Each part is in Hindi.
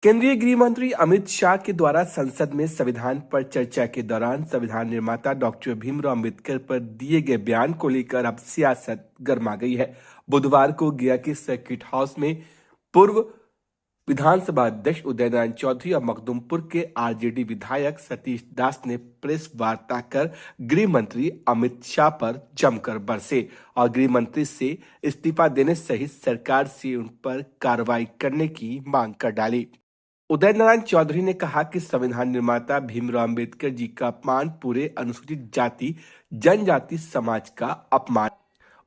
केंद्रीय गृह मंत्री अमित शाह के द्वारा संसद में संविधान पर चर्चा के दौरान संविधान निर्माता डॉक्टर भीमराव अंबेडकर पर दिए गए बयान को लेकर अब सियासत गर्मा गई है। बुधवार को गया के सर्किट हाउस में पूर्व विधानसभा अध्यक्ष उदय नारायण चौधरी और मखदुमपुर के आरजेडी विधायक सतीश दास ने प्रेस वार्ता कर गृह मंत्री अमित शाह पर जमकर बरसे और गृह मंत्री से इस्तीफा देने सहित सरकार से उन पर कार्रवाई करने की मांग कर डाली। उदय नारायण चौधरी ने कहा कि संविधान निर्माता भीमराव अंबेडकर जी का अपमान पूरे अनुसूचित जाति जनजाति समाज का अपमान।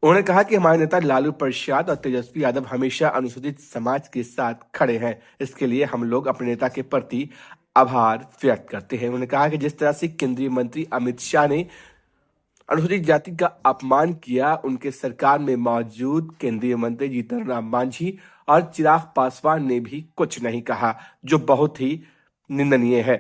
उन्होंने कहा कि हमारे नेता लालू प्रसाद और तेजस्वी यादव हमेशा अनुसूचित समाज के साथ खड़े हैं। इसके लिए हम लोग अपने नेता के प्रति आभार व्यक्त करते हैं। उन्होंने कहा कि जिस तरह से केंद्रीय मंत्री अमित शाह ने अनुसूचित जाति का अपमान किया, उनके सरकार में मौजूद केंद्रीय मंत्री जीतन राम मांझी और चिराग पासवान ने भी कुछ नहीं कहा, जो बहुत ही निंदनीय है।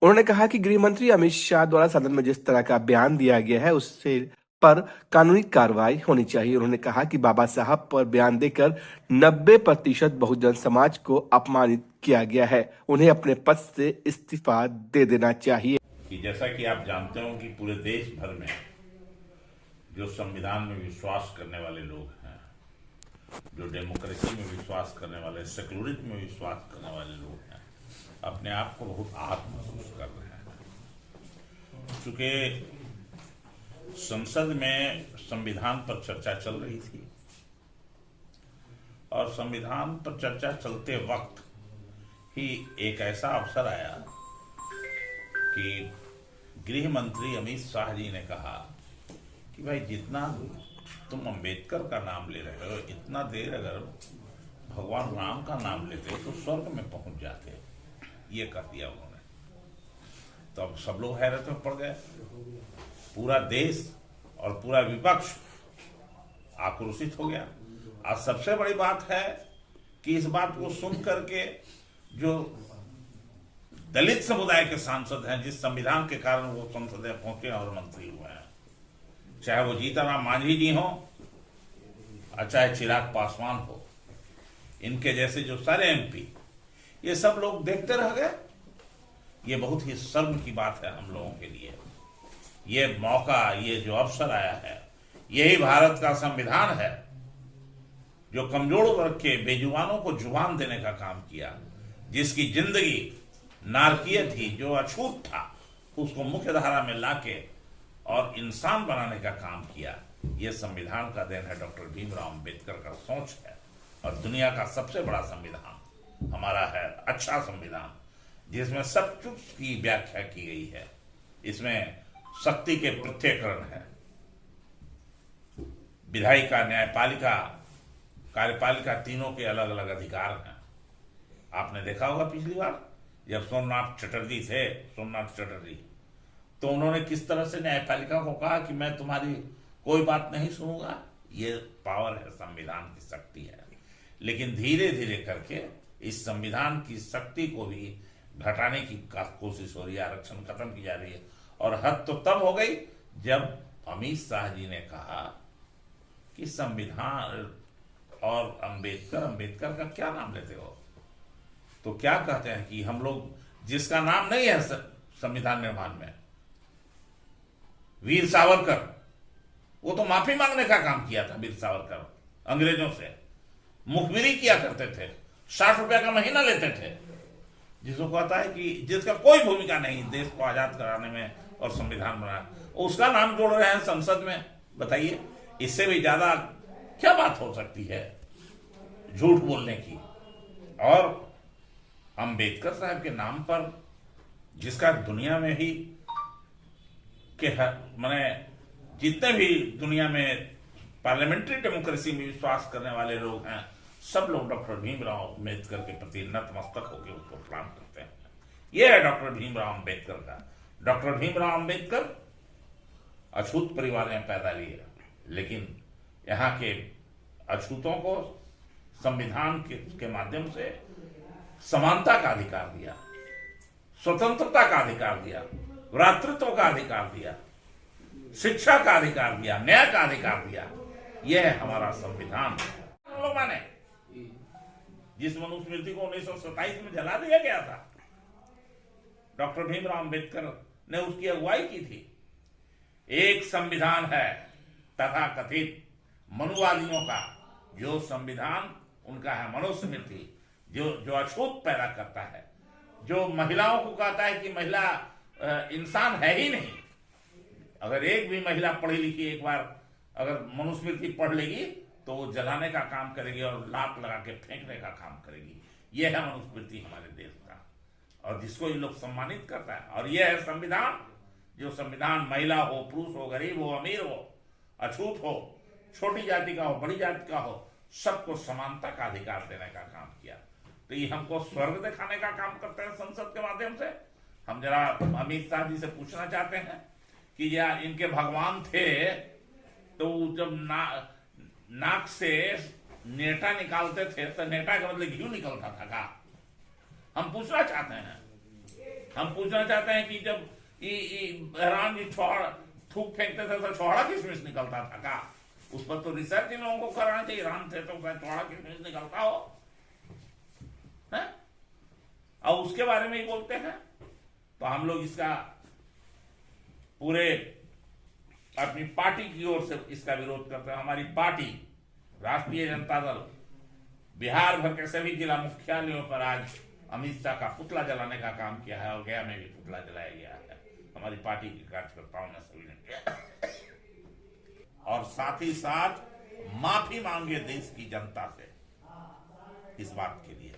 उन्होंने कहा कि गृह मंत्री अमित शाह द्वारा सदन में जिस तरह का बयान दिया गया है उससे पर कानूनी कार्रवाई होनी चाहिए। उन्होंने कहा कि बाबा साहब पर बयान देकर 90% बहुजन समाज को अपमानित किया गया है। उन्हें अपने पद से इस्तीफा दे देना चाहिए। कि जैसा कि आप जानते हो कि पूरे देश भर में जो संविधान में विश्वास करने वाले लोग हैं, जो डेमोक्रेसी में विश्वास करने वाले, सेक्युलरिज्म में विश्वास करने वाले लोग हैं, अपने आप को बहुत आहत महसूस कर रहे हैं। चूंकि संसद में संविधान पर चर्चा चल रही थी और संविधान पर चर्चा चलते वक्त ही एक ऐसा अवसर आया कि गृह मंत्री अमित शाह जी ने कहा कि भाई जितना तुम अंबेडकर का नाम ले रहे हो, इतना देर अगर भगवान राम का नाम लेते तो स्वर्ग में पहुंच जाते। ये कर दिया उन्होंने। तो अब सब लोग हैरत में पड़ गए। पूरा देश और पूरा विपक्ष आक्रोशित हो गया। आज सबसे बड़ी बात है कि इस बात को सुन करके जो दलित समुदाय के सांसद हैं, जिस संविधान के कारण वो संसद में पहुंचे और मंत्री हुए हैं, चाहे वो जीतन राम मांझी जी हो और चाहे चिराग पासवान हो, इनके जैसे जो सारे एमपी, ये सब लोग देखते रह गए। ये बहुत ही शर्म की बात है हम लोगों के लिए। ये मौका, ये जो अवसर आया है, यही भारत का संविधान है जो कमजोर वर्ग के बेजुबानों को जुबान देने का काम किया, जिसकी जिंदगी नारकीय थी, जो अछूत था, उसको मुख्य धारा में लाके और इंसान बनाने का काम किया। यह संविधान का देन है, डॉक्टर भीमराव अंबेडकर का सोच है। और दुनिया का सबसे बड़ा संविधान हमारा है, अच्छा संविधान, जिसमें सब कुछ की व्याख्या की गई है। इसमें शक्ति के पृथक्करण है, विधायिका, न्यायपालिका, कार्यपालिका, तीनों के अलग अलग अधिकार हैं। आपने देखा होगा पिछली बार जब सोमनाथ चटर्जी थे, तो उन्होंने किस तरह से न्यायपालिका को कहा कि मैं तुम्हारी कोई बात नहीं सुनूंगा। ये पावर है, संविधान की शक्ति है। लेकिन धीरे धीरे करके इस संविधान की शक्ति को भी घटाने की कोशिश हो रही है, आरक्षण खत्म की जा रही है। और हद तो तब हो गई जब अमित शाह जी ने कहा कि संविधान और अंबेडकर का क्या नाम लेते हो? तो क्या कहते हैं कि हम लोग जिसका नाम नहीं है संविधान निर्माण में, वीर सावरकर, वो तो माफी मांगने का काम किया था। वीर सावरकर अंग्रेजों से मुखबिरी किया करते थे, 60 रुपया का महीना लेते थे, जिसको कहता है कि जिसका कोई भूमिका नहीं देश को आजाद कराने में और संविधान बनाने, उसका नाम जोड़ रहे हैं संसद में। बताइए, इससे भी ज्यादा क्या बात हो सकती है झूठ बोलने की? और अंबेडकर साहब के नाम पर, जिसका दुनिया में ही के माने जितने भी दुनिया में पार्लियामेंट्री डेमोक्रेसी में विश्वास करने वाले लोग हैं, सब लोग डॉक्टर भीमराव अंबेडकर के प्रति नतमस्तक होकर उसको प्रणाम करते हैं। यह है डॉक्टर भीमराव अंबेडकर का। डॉक्टर भीमराव अंबेडकर अछूत परिवार में पैदा लिए, लेकिन यहाँ के अछूतों को संविधान के माध्यम से समानता का अधिकार दिया, स्वतंत्रता का अधिकार दिया, भ्रातृत्व का अधिकार दिया, शिक्षा का अधिकार दिया, न्याय का अधिकार दिया। यह है हमारा संविधान। लोग माने जिस मनुस्मृति को 1927 में जला दिया गया था, डॉक्टर भीमराव अंबेडकर ने उसकी अगुवाई की थी। एक संविधान है तथा कथित मनुवादियों का, जो संविधान उनका है मनुस्मृति, जो अछूत पैदा करता है, जो महिलाओं को कहता है कि महिला इंसान है ही नहीं। अगर एक भी महिला पढ़ी लिखी एक बार अगर मनुस्मृति पढ़ लेगी तो वो जलाने का काम करेगी और लात लगा के फेंकने का काम करेगी। यह है मनुस्मृति हमारे देश का, और जिसको ये लोग सम्मानित करता है। और यह है संविधान, जो संविधान महिला हो, पुरुष हो, गरीब हो, अमीर हो, अछूत हो, छोटी जाति का हो, बड़ी जाति का हो, सबको समानता का अधिकार देने का काम किया। तो ये हमको स्वर्ग दिखाने का काम करते हैं संसद के माध्यम से। हम जरा अमित शाह जी से पूछना चाहते हैं कि या इनके भगवान थे तो जब नाक से नेटा निकालते थे तो नेटा का मतलब घी निकलता था का? हम पूछना चाहते हैं कि जब राम जी थूक फेंकते थे तो छोड़ा किशमिश निकलता था का? उस पर तो रिसर्च इन लोगों को कराना चाहिए। राम थे तो छोड़ा किशमिश निकलता हो है? और उसके बारे में ही बोलते हैं। तो हम लोग इसका पूरे अपनी पार्टी की ओर से इसका विरोध करते हैं। हमारी पार्टी राष्ट्रीय जनता दल बिहार भर के सभी जिला मुख्यालयों पर आज अमित शाह का पुतला जलाने का काम किया है, और गया में भी पुतला जलाया गया है। हमारी पार्टी के कार्यकर्ताओं ने सभी ने किया, और साथ ही साथ माफी मांगे देश की जनता से इस बात के लिए।